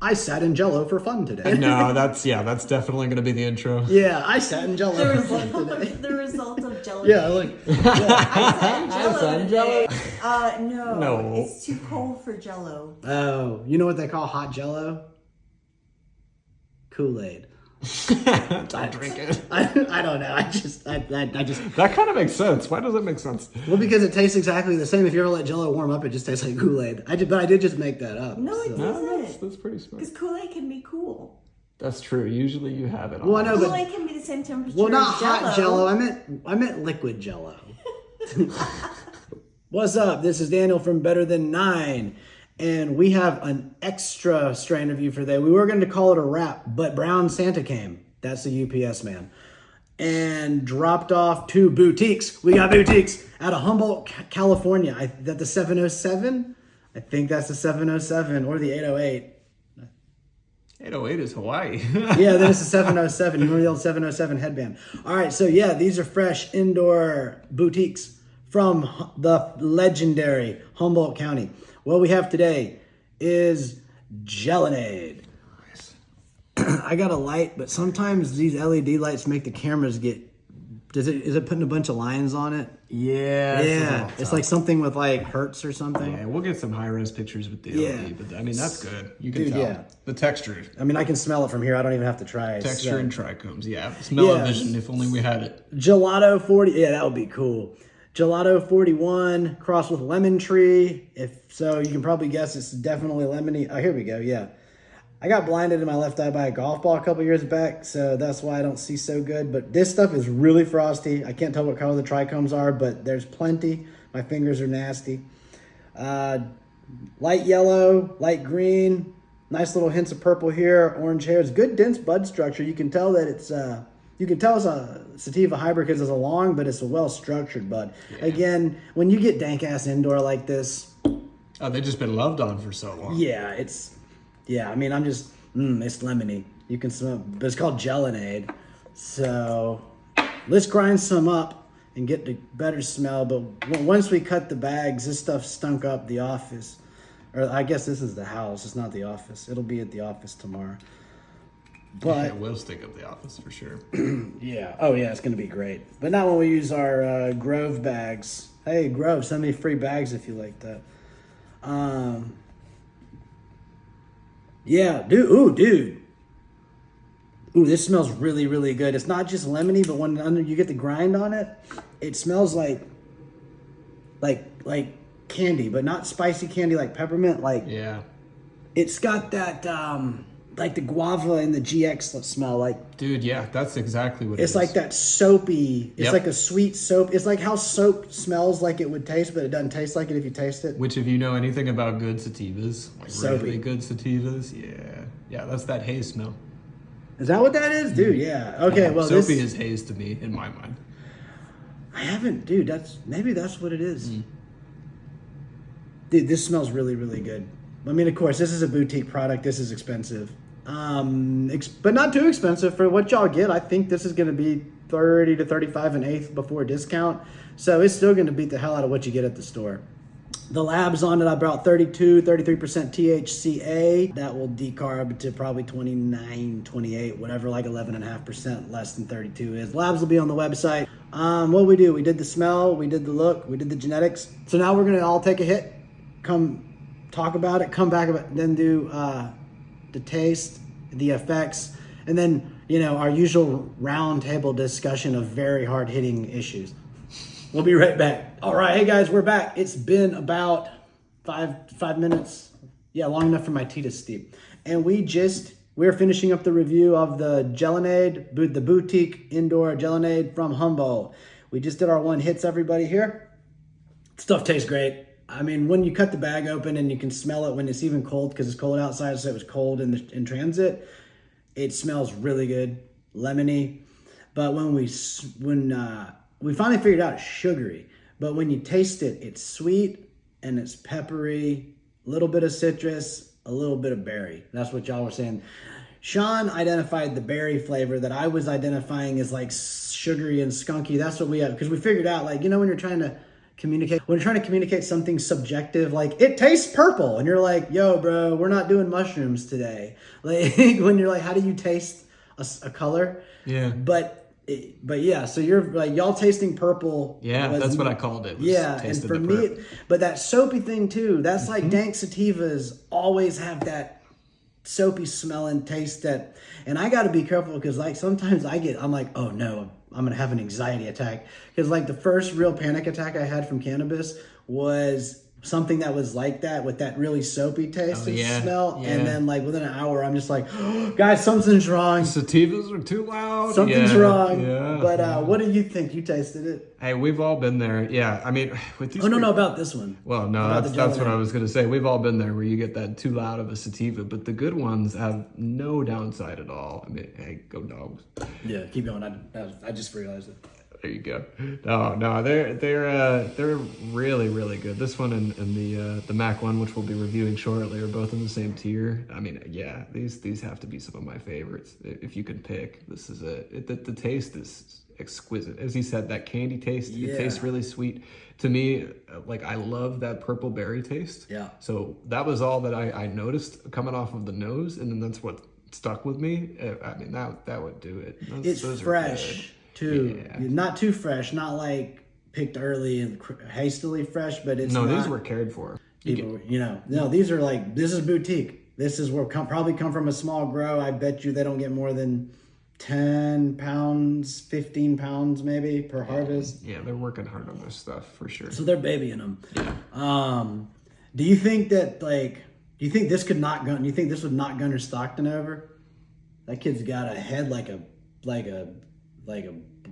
I sat in Jello for fun today. No, that's definitely going to be the intro. Yeah, I sat in Jello for fun today. The result of Gelonade. Yeah, like, I sat in Jello. No. No. It's too cold for Jello. oh, you know what they call hot Jello? Kool-Aid. Don't drink it. I don't know. I just. That kind of makes sense. Why does it make sense? Well, because it tastes exactly the same. If you ever let Jello warm up, it just tastes like Kool-Aid. But I did just make that up. No, it doesn't. That's pretty smart. Because Kool-Aid can be cool. That's true. Usually you have it on. Well, I know, but Kool-Aid can be the same temperature well, not as Jello. hot Jello. I meant liquid Jello. What's up? This is Daniel from Better Than 9. And we have an extra strain review for today. We were going to call it a wrap, but Brown Santa came. That's the UPS man. And dropped off 2 boutiques. We got boutiques out of Humboldt, California. That the 707? I think that's the 707 or the 808. 808 is Hawaii. Yeah, then it's the 707. You remember the old 707 headband. All right, so yeah, these are fresh indoor boutiques from the legendary Humboldt County. What we have today is Gelonade. I got a light, but sometimes these LED lights make the cameras get... Is it putting a bunch of lines on it? Yeah. It's like something with like hertz or something. Yeah, we'll get some high-res pictures with the LED, but I mean, that's good. You can Dude, tell. yeah. The texture. I mean, I can smell it from here. I don't even have to try it. Texture and trichomes, yeah. Smell-o-vision, if only we had it. Gelato 40, yeah, that would be cool. Gelato 41 crossed with lemon tree. If so, you can probably guess it's definitely lemony. Oh, here we go, yeah. I got blinded in my left eye by a golf ball a couple years back, so that's why I don't see so good. But this stuff is really frosty. I can't tell what color the trichomes are, but there's plenty. My fingers are nasty. Light yellow, light green, nice little hints of purple here, orange hairs. Good dense bud structure. You can tell that it's a sativa hybrid because it's a long, but it's a well-structured bud. Yeah. Again, when you get dank-ass indoor like this... Oh, they've just been loved on for so long. Yeah, I mean, I'm just, it's lemony. You can smell, but it's called Gelonade. So let's grind some up and get the better smell. But once we cut the bags, this stuff stunk up the office. Or I guess this is the house. It's not the office. It'll be at the office tomorrow. But yeah, it will stink up the office for sure. Yeah. Oh, yeah, it's going to be great. But not when we use our Grove bags. Hey, Grove, send me free bags if you like that. Yeah, dude. Ooh, this smells really, really good. It's not just lemony, but when you get the grind on it, it smells like candy, but not spicy candy like peppermint. Yeah. It's got that like the guava and the GX smell. Like, dude, yeah, that's exactly what it is. It's like that soapy. It's Yep. like a sweet soap. It's like how soap smells like it would taste, but it doesn't taste like it if you taste it. Which, if you know anything about good sativas, like Soapy. really good sativas, yeah, that's that haze smell. Is that what that is, dude? Yeah. Okay. Well, soapy is haze to me in my mind. I haven't, dude. Maybe that's what it is. Dude, this smells really, really good. I mean, of course, this is a boutique product. This is expensive, but not too expensive for what y'all get. I think this is going to be $30 to $35 an eighth before discount, so it's still going to beat the hell out of what you get at the store. The labs on it, I brought 33% THCA. That will decarb to probably 29, 28, whatever, like 11.5% less than 32 is. Labs will be on the website. What we do, we did the smell, we did the look, we did the genetics. So now we're going to all take a hit, come talk about it, come back about it, then do the taste, the effects, and then, our usual round table discussion of very hard-hitting issues. We'll be right back. All right, hey guys, we're back. It's been about five minutes. Yeah, long enough for my tea to steep. And we're finishing up the review of the Gelonade, the boutique indoor Gelonade from Humboldt. We just did our one hits, everybody here. Stuff tastes great. I mean, when you cut the bag open and you can smell it when it's even cold, because it's cold outside, so it was cold in transit, it smells really good, lemony. But when we finally figured out it's sugary, but when you taste it, it's sweet and it's peppery, a little bit of citrus, a little bit of berry. That's what y'all were saying. Sean identified the berry flavor that I was identifying as like sugary and skunky. That's what we have, because we figured out, like, when you're trying to communicate, when you're trying to communicate something subjective, like it tastes purple, and you're like, yo, bro, we're not doing mushrooms today. Like when you're like, how do you taste a color? Yeah. But yeah, so you're like, y'all tasting purple. Yeah, that's what I called it. Yeah, and for me, but that soapy thing too, that's like dank sativas always have that soapy smell and taste that, and I got to be careful because like sometimes I'm like, oh no, I'm gonna have an anxiety attack, because like the first real panic attack I had from cannabis was something that was like that, with that really soapy taste and smell, and then like within an hour I'm just like, oh, guys, something's wrong. Sativas are too loud. Something's wrong. Yeah. But what do you think? You tasted it? Hey, we've all been there. Yeah, I mean, with these. Oh no, about this one. Well, no, that's what I was gonna say. We've all been there where you get that too loud of a sativa, but the good ones have no downside at all. I mean, hey, go dogs. Yeah, keep going. I just realized it. There you go. No, they're really, really good. This one and the Mac one, which we'll be reviewing shortly, are both in the same tier. I mean, yeah, these have to be some of my favorites. If you can pick, this is the taste is exquisite. As he said, that candy taste, it tastes really sweet. To me, like I love that purple berry taste. Yeah. So that was all that I noticed coming off of the nose, and then that's what stuck with me. I mean, that would do it. It's fresh. Too, not too fresh, not like picked early and hastily fresh, but it's these were cared for. People, no, these are like, this is boutique. This is where probably come from a small grow. I bet you they don't get more than 10 pounds, 15 pounds maybe per harvest. Yeah, they're working hard on this stuff for sure. So they're babying them. Yeah. Do you think that do you think this could knock Gunner? Do you think this would knock Gunner Stockton over? That kid's got a head like a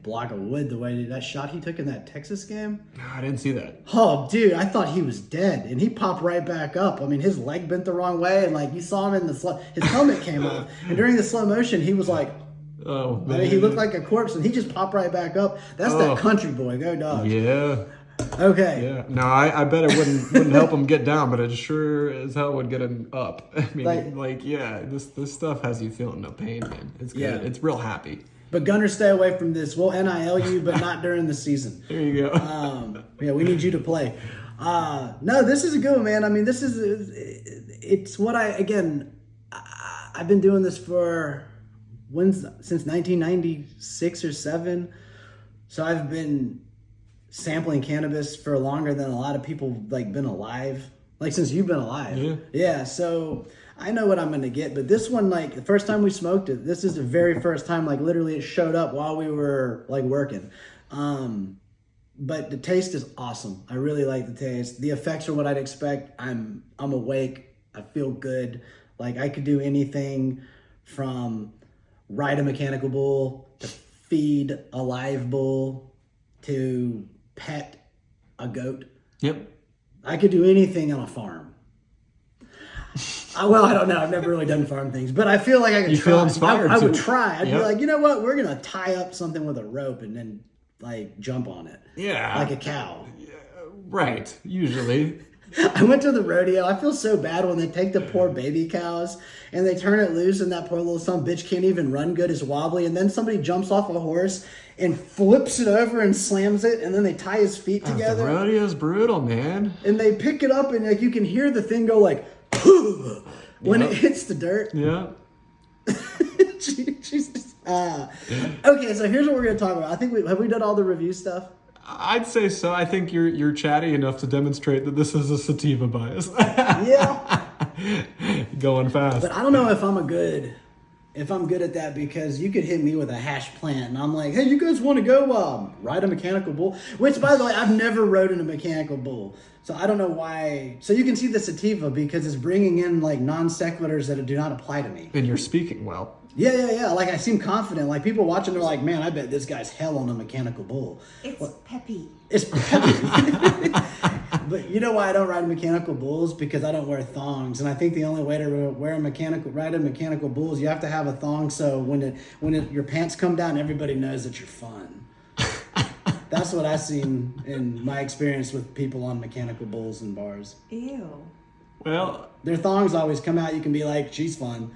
block of wood, the way that shot he took in that Texas game. No, I didn't see that. Oh, dude, I thought he was dead, and he popped right back up. I mean, his leg bent the wrong way, and like you saw him in his helmet came off, and during the slow motion, he was like, oh man, I mean, he looked like a corpse, and he just popped right back up. That's that country boy, go Dogs. Yeah. Okay. Yeah. No, I bet it wouldn't help him get down, but it sure as hell would get him up. I mean, this stuff has you feeling no pain, man. It's good. Yeah. It's real happy. But Gunner, stay away from this. We'll NIL you, but not during the season. There you go. Yeah, we need you to play. No, this is a good one, man. I mean, it's what I've been doing this since 1996 or 7. So I've been sampling cannabis for longer than a lot of people been alive. Like since you've been alive. Yeah. Yeah, so I know what I'm going to get, but this one, the first time we smoked it, this is the very first time, literally it showed up while we were, working. But the taste is awesome. I really like the taste. The effects are what I'd expect. I'm awake. I feel good. I could do anything from ride a mechanical bull to feed a live bull to pet a goat. Yep. I could do anything on a farm. Well, I don't know. I've never really done farm things, but I feel like I could try. You feel inspired I would try. I'd be like, you know what? We're going to tie up something with a rope and then jump on it. Yeah. Like a cow. Yeah, right. Usually. I went to the rodeo. I feel so bad when they take the poor baby cows and they turn it loose and that poor little son bitch can't even run good, it's wobbly, and then somebody jumps off a horse and flips it over and slams it, and then they tie his feet together. The rodeo's brutal, man. And they pick it up and you can hear the thing go when it hits the dirt. Yeah. Jesus. Okay, so here's what we're going to talk about. I think have we done all the review stuff? I'd say so. I think you're chatty enough to demonstrate that this is a sativa bias. Yeah. Going fast. But I don't know if I'm good at that, because you could hit me with a hash plant and I'm like, hey, you guys want to go ride a mechanical bull? Which, by the way, I've never rode in a mechanical bull. So I don't know why. So you can see the sativa because it's bringing in non sequiturs that do not apply to me. And you're speaking well. Yeah. I seem confident. People watching, they're like, man, I bet this guy's hell on a mechanical bull. It's peppy. It's peppy. But you know why I don't ride mechanical bulls? Because I don't wear thongs. And I think the only way to ride a mechanical bull is you have to have a thong, so when your pants come down, everybody knows that you're fun. That's what I've seen in my experience with people on mechanical bulls and bars. Ew. Well, their thongs always come out. You can be like, she's fun.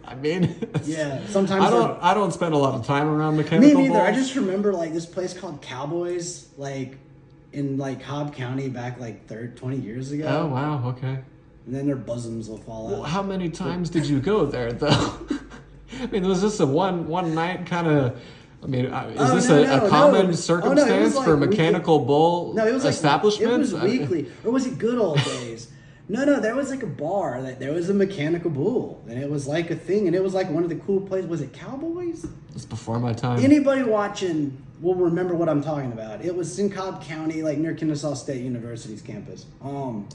I mean, yeah. Sometimes I don't spend a lot of time around mechanical Me neither. bulls. I just remember this place called Cowboys. in like Cobb County back like 20 years ago. Oh wow, okay. And then their bosoms will fall Well, out. how many times did you go there though? I mean, was this a one night kind of? I mean, is this a common circumstance for mechanical bull No, it was like establishments? It was weekly, or was it good old days? No, there was like a bar that there was a mechanical bull, and it was like a thing, and it was like one of the cool places. Was it Cowboys? It's before my time. Anybody watching will remember what I'm talking about. It was in Cobb County, like near Kennesaw State University's campus.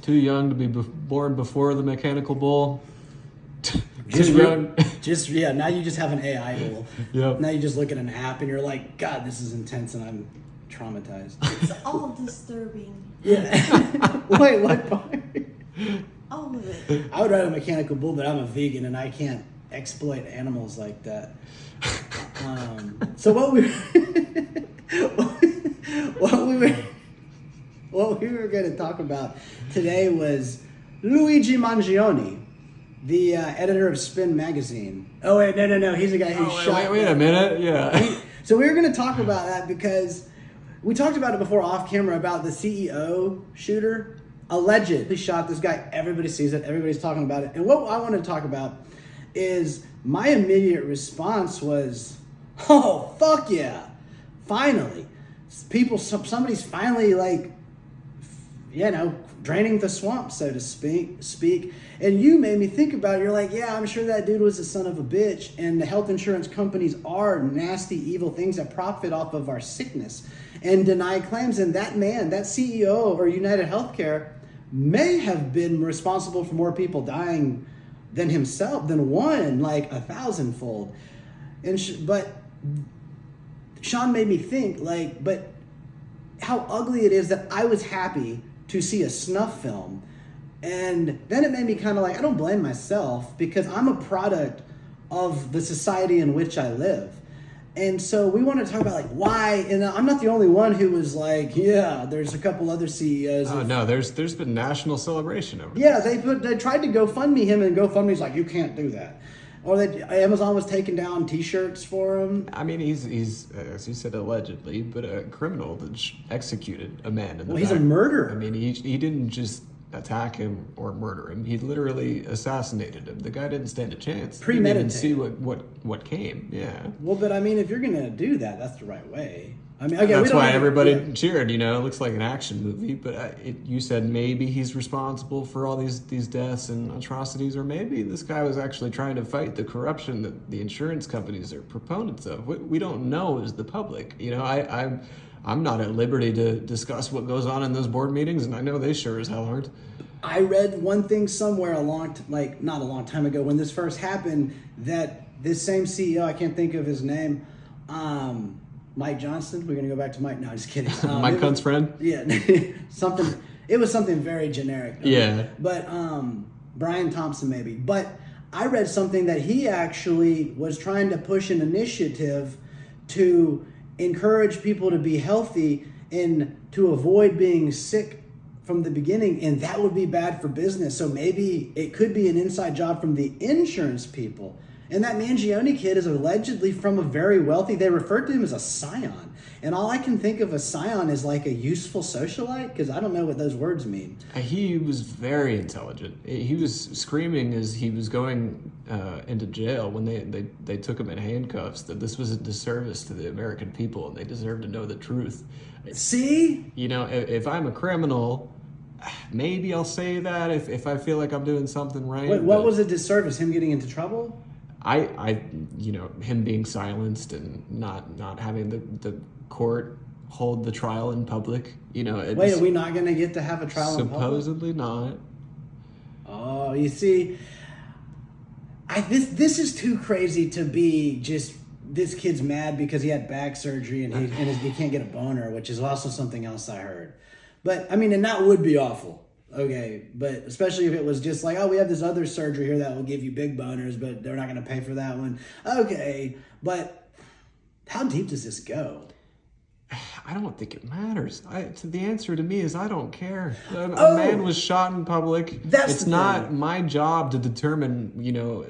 Too young to be born before the mechanical bull. Just Too young. Now you just have an AI bull. Yep. Now you just look at an app and you're like, God, this is intense, and I'm traumatized. It's all disturbing. Yeah. Wait, what part? All of it. I would ride a mechanical bull, but I'm a vegan and I can't exploit animals like that. So what we were going to talk about today was Luigi Mangione, the editor of Spin magazine. Oh wait, no, he's the guy who shot. Wait a minute, yeah. So we were going to talk about that because we talked about it before off camera about the CEO shooter. Allegedly shot this guy. Everybody sees it. Everybody's talking about it. And what I want to talk about is my immediate response was, oh, fuck yeah. Finally. Somebody's finally like, draining the swamp, so to speak. And you made me think about it. You're like, yeah, I'm sure that dude was a son of a bitch. And the health insurance companies are nasty, evil things that profit off of our sickness and deny claims. And that man, that CEO or United Healthcare, may have been responsible for more people dying than himself, than one, like 1,000-fold. But Sean made me think, like, but how ugly it is that I was happy to see a snuff film. And then it made me kind of like, I don't blame myself because I'm a product of the society in which I live. And so we want to talk about like why, and I'm not the only one who was like, yeah, there's a couple other CEOs. Oh no, there's been national celebration over this. Yeah, they tried to GoFundMe him, and GoFundMe's like, you can't do that. Or Amazon was taking down T-shirts for him. I mean, he's as you said, allegedly, but a criminal that executed a man in the Well, he's back. a murderer. I mean, he didn't just attack him or murder him. He literally assassinated him. The guy didn't stand a chance. Premeditated. He didn't even see what came. Yeah. Well, but I mean, if you're gonna do that, that's the right way. I mean, okay, that's why everybody cheered. It looks like an action movie, but you said maybe he's responsible for all these deaths and atrocities, or maybe this guy was actually trying to fight the corruption that the insurance companies are proponents of. We don't know as the public. I'm not at liberty to discuss what goes on in those board meetings, and I know they sure as hell aren't. I read one thing somewhere not a long time ago when this first happened, that this same CEO, I can't think of his name, Mike Johnston. We're gonna go back to Mike. No, just kidding. Mike Hunt's friend. Yeah, something. It was something very generic. Yeah. But Brian Thompson maybe. But I read something that he actually was trying to push an initiative to encourage people to be healthy and to avoid being sick from the beginning, and that would be bad for business. So maybe it could be an inside job from the insurance people. And that Mangione kid is allegedly from a very wealthy, they referred to him as a scion. And all I can think of a scion is like a useful socialite, because I don't know what those words mean. He was very intelligent. He was screaming as he was going into jail when they took him in handcuffs that this was a disservice to the American people and they deserve to know the truth. See? If I'm a criminal, maybe I'll say that if I feel like I'm doing something right. Wait, what was a disservice? Him getting into trouble? Him being silenced and not having the court hold the trial in public. Wait, are we not going to get to have a trial in public? Supposedly not. Oh, you see, this is too crazy to be just this kid's mad because he had back surgery and he can't get a boner, which is also something else I heard. But I mean, and that would be awful. Okay, but especially if it was just like, oh, we have this other surgery here that will give you big boners, but they're not going to pay for that one. Okay, but how deep does this go? I don't think it matters. The answer to me is I don't care. A man was shot in public. It's not my job to determine,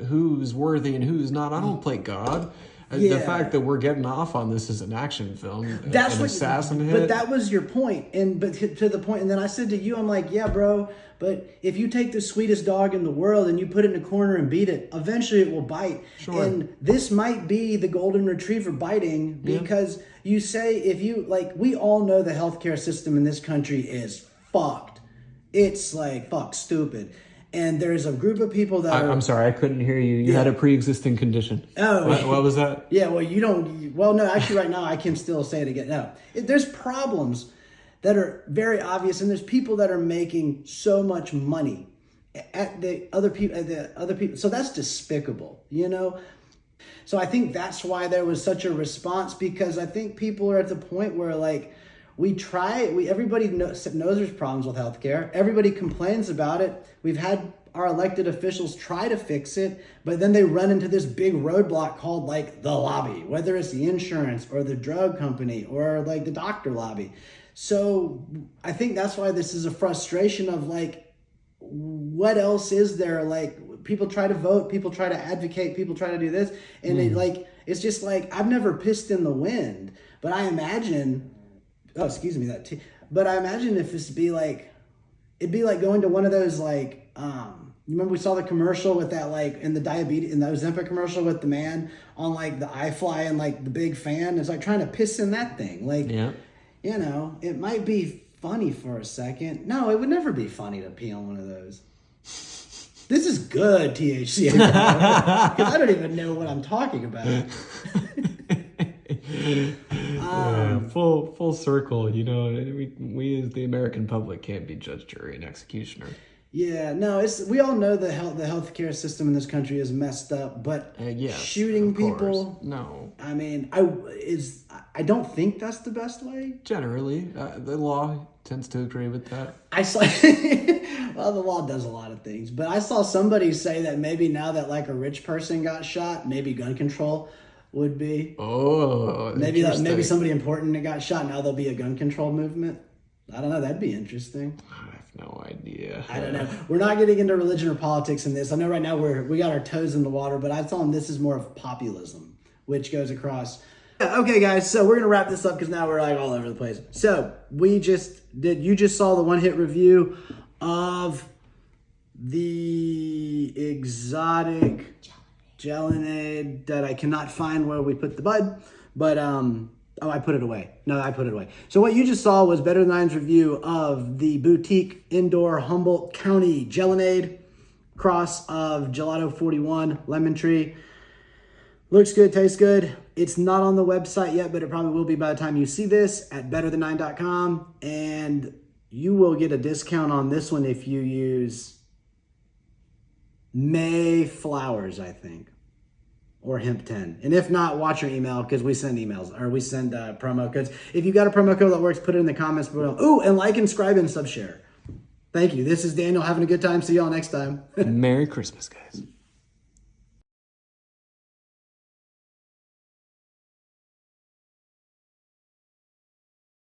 who's worthy and who's not. I don't play God. The fact that we're getting off on this as an action film, That's an what, assassin hit. But that was your point, but to the point. And then I said to you, I'm like, yeah, bro. But if you take the sweetest dog in the world and you put it in a corner and beat it, eventually it will bite. Sure. And this might be the golden retriever biting because you say if you like, we all know the healthcare system in this country is fucked. It's like fuck stupid. And there's a group of people that I'm sorry, I couldn't hear you. You had a pre-existing condition. Oh. What was that? Yeah, well, you don't... Well, no, actually right now I can still say it again. No, there's problems that are very obvious, and there's people that are making so much money at the other people. So that's despicable, you know? So I think that's why there was such a response, because I think people are at the point where, like, everybody knows there's problems with healthcare. Everybody complains about it. We've had our elected officials try to fix it, but then they run into this big roadblock called like the lobby, whether it's the insurance or the drug company or like the doctor lobby. So I think that's why this is a frustration of like, what else is there? Like people try to vote, people try to advocate, people try to do this. And it's just like, I've never pissed in the wind, but I imagine, but I imagine if this be like, it'd be like going to one of those like, you remember we saw the commercial with that like in the Ozempic commercial with the man on like the iFly and like the big fan. It's like trying to piss in that thing. Like, you know, it might be funny for a second. No, it would never be funny to pee on one of those. This is good THCA because I don't even know what I'm talking about. Full circle, you know. We as the American public can't be judge, jury, and executioner. Yeah, no, we all know the healthcare system in this country is messed up, but shooting people, no. I mean, I don't think that's the best way. Generally, the law tends to agree with that. I saw, well, the law does a lot of things, but I saw somebody say that maybe now that like a rich person got shot, maybe gun control would be. Oh, maybe somebody important that got shot. Now there'll be a gun control movement. I don't know. That'd be interesting. I have no idea. I don't know. We're not getting into religion or politics in this. I know right now we got our toes in the water, but I tell them this is more of populism, which goes across. Okay, guys. So we're gonna wrap this up because now we're like all over the place. So you just saw the one hit review of the exotic Gelonade that I cannot find where we put the bud, but I put it away. No, I put it away. So what you just saw was Better Than Nine's review of the boutique indoor Humboldt County Gelonade cross of Gelato 41 Lemon Tree. Looks good, tastes good. It's not on the website yet, but it probably will be by the time you see this at betterthan9.com, and you will get a discount on this one if you use May Flowers, I think, or Hemp 10. And if not, watch your email because we send emails or we send promo codes. If you got a promo code that works, put it in the comments below. Ooh, and like and subscribe and sub share. Thank you. This is Daniel having a good time. See y'all next time. Merry Christmas, guys.